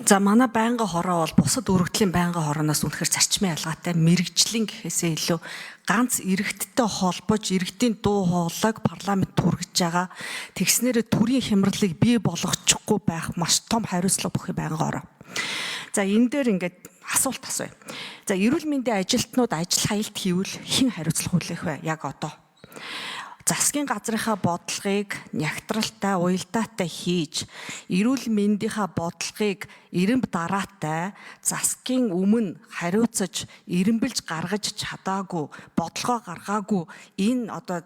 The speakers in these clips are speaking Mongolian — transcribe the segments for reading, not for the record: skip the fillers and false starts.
За манай байнгын хороо бол бусад өргөдлийн байнгын хорооноос үнэхээр зарчмын ялгаатай мэрэгжлийн гэхээсээ илүү ганц иргэдтэй холбож иргэдийн дуу хоолойг парламент түргэж байгаа. Тэгснээрээ төрийн хямралыг бий болгочихгүй байх маш том хариуцлага бүхий байнгын хороо. За энэ дээр ингээд асуулт асууя. За эрүүл мэндийн ажилтнууд ажил хаялт хийвэл хэн хариуцлага хүлээх вэ? Яг одоо. Засгийн газрынхаа бодлогыг нягтралтай, уялдаатай хийж, эрүүл мэндийнхаа бодлогыг эренб дараатай, засгийн өмнө хариуцаж, эренбэлж гаргаж чадаагүй, бодлогоо гаргаагүй энэ одоо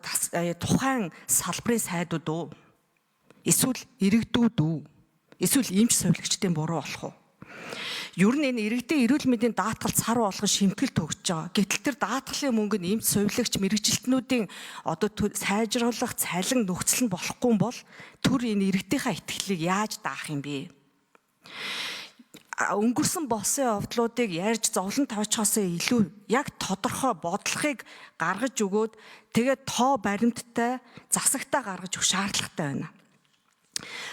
тухайн салбарын сайдууд уу? Эсвэл иргэдүүд үү? Эсвэл эмч совилогчдын буруу болох уу? Ер нь энэ иргэдийн эрүүл мэндийн даатгалд сар болгон шимтгэл төгсөж байгаа. Гэтэл тэр даатгалын мөнгө нь эмч совилогч мэрэгжилтнүүдийн одоо сайжруулах цалин нөхцөл нь болохгүй бол түр энэ иргэдийнхаа итгэлийг яаж даах юм бэ? Өнгөрсөн болсон явдлуудыг ярьж зовлон тавьчихоосоо илүү яг тодорхой бодлогыг гаргаж өгөөд тэгээд тоо баримттай засагтаа гаргаж өгөх шаардлагатай байна.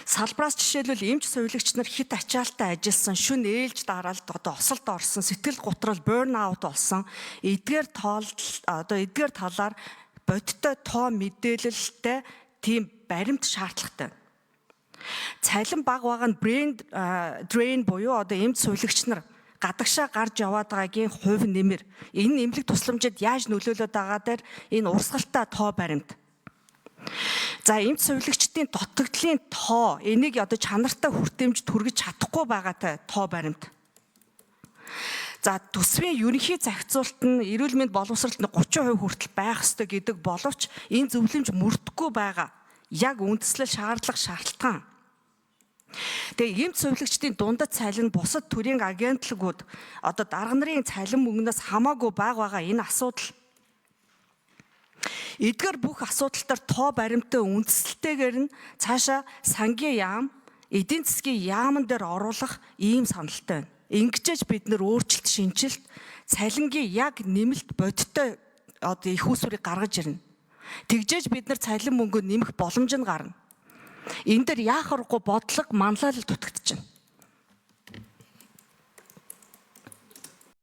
Салбараас жишээлбэл эмч совилогч нар хит ачаалтаа ажилласан, шүн ээлж дараалд одоо осолд орсон, сэтгэл гутрал, burn out болсон. Эдгээр талаар бодиттой тоо мэдээлэлтэй тийм баримт шаардлагатай. Цалин бага нь brain drain буюу одоо эмч совилогч нар гадагшаа гарч яваад байгаагийн хувь нэмэр. Энэ эмнэлэг тусламжид яаж нөлөөлөд байгаа дээр энэ урсгалтай тоо баримт. За эмч совилогчдын дутагдлын тоо энийг одоо чанартай хүртээмж түргэж чадахгүй байгаатай тоо баримт. За төсвийн ерөнхий зохицуулалт нь эрүүл мэнд боловсролт нь 30% хүртэл байх ёстой гэдэг боловч энэ зөвлөмж мөрдөхгүй байгаа. Яг үндэслэл шаардлагатай. Тэгээ эмч совилогчдын дундад цалин бусад төрийн агентлагууд одоо дарга нарын цалин мөнгнөөс хамаагүй байгаа энэ асуудал. Эдгээр бүх асуудалтаар тоо баримттай үндэслэлтэйгээр нь цаашаа сангийн яам, эдийн засгийн яамн дээр оруулах ийм саналтай байна. Ингэжээж бид нэр өөрчлөлт шинжилт, цалингийн яг нэмэлт бодиттой одоо их усурыг гаргаж ирнэ. Тэгжээж бид нар цалин мөнгө нэмэх боломж нь гарна. Энэ дээр яах аргагүй бодлого манлайлал дутагдчихна.